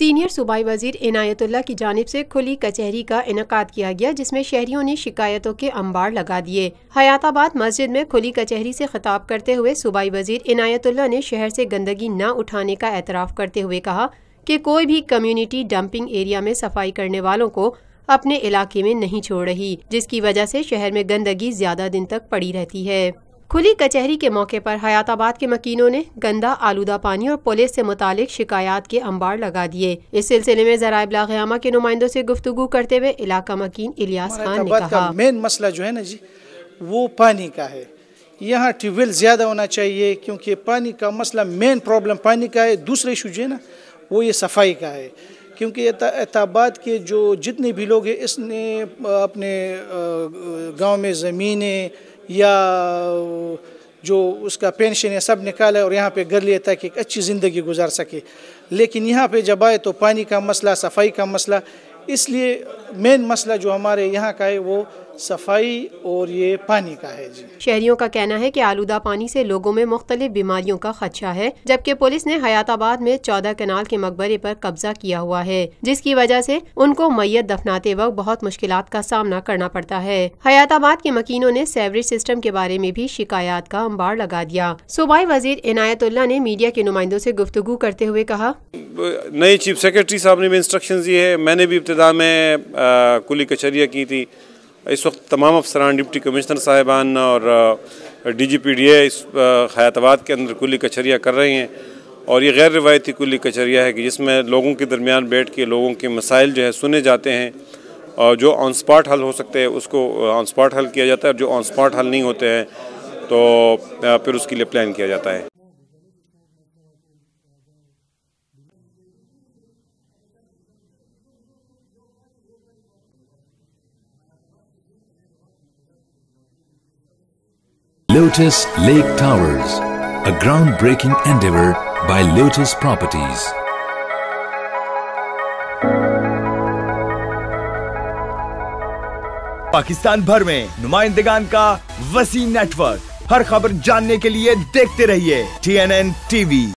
Senior सूबाई वजीर इनायतुल्लाह की जानिब से खुली कचहरी का इनेकाद किया गया, जिसमें शहरियों ने शिकायतों के अंबार लगा दिए। हयाताबाद मस्जिद में खुली कचहरी से खिताब करते हुए सूबाई वजीर इनायतुल्लाह ने शहर से गंदगी न उठाने का एतराफ़ करते हुए कहा कि कोई भी कम्युनिटी डंपिंग एरिया में सफाई करने वालों को अपने इलाके में नहीं छोड़ रही, जिसकी वजह से शहर में गंदगी ज्यादा दिन तक पड़ी रहती है। खुली कचहरी के मौके पर हयाताबाद के मकीनों ने गंदा आलूदा पानी और पुलिस से मुतालिक शिकायत के अंबार लगा दिए। इस सिलसिले में ज़राए इब्लाग़ क़यामा के नुमाइंदों से गुफ्तगू करते हुए इलाका मकीन इलियास खान ने कहा, मेन मसला जो है ना जी, वो पानी का है। यहाँ ट्यूबवेल ज़्यादा होना चाहिए, क्योंकि पानी का मसला मेन प्रॉब्लम पानी का है। दूसरा इशू जो है ना, वो ये सफाई का है, क्योंकि एताबाद के जो जितने भी लोग हैं, इसने अपने गांव में ज़मीनें या जो उसका पेंशन है सब निकाला और यहाँ पे घर लिया ताकि एक अच्छी ज़िंदगी गुजार सके। लेकिन यहाँ पे जब आए तो पानी का मसला, सफाई का मसला, इसलिए मेन मसला जो हमारे यहाँ का है वो सफाई और ये पानी का है जी। शहरियों का कहना है कि आलूदा पानी से लोगों में मुख्तलिफ बीमारियों का खदशा है, जबकि पुलिस ने हयाताबाद में 14 कनाल के मकबरे पर कब्जा किया हुआ है, जिसकी वजह से उनको मैयत दफनाते वक्त बहुत मुश्किलात का सामना करना पड़ता है। हयाताबाद के मकीनों ने सेवरेज सिस्टम के बारे में भी शिकायत का अंबार लगा दिया। सूबाई वजीर इनायतुल्लाह ने मीडिया के नुमाइंदों से गुफ्तगू करते हुए कहा, नए चीफ सेक्रेटरी साहब ने भी इंस्ट्रक्शन दी है, मैंने भी इब्तिदा में कुली कचहरियाँ की थी। इस वक्त तमाम अफसरान, डिप्टी कमिश्नर साहिबान और DGPDA इस हयाताबाद के अंदर कुली कचहरियाँ कर रहे हैं। और ये गैर रिवायती कुली कचहरियाँ है कि जिसमें लोगों के दरमियान बैठ के लोगों के मसाइल जो है सुने जाते हैं, और जो ऑन स्पॉट हल हो सकते हैं उसको ऑन स्पॉट हल किया जाता है, और जो ऑन स्पॉट हल नहीं होते हैं तो फिर उसके लिए प्लान किया जाता है। Lotus Lake Towers, a groundbreaking endeavor by Lotus Properties. Pakistan भर में नुमाइंदगान का वसीम नेटवर्क, हर खबर जानने के लिए देखते रहिए TNN TV।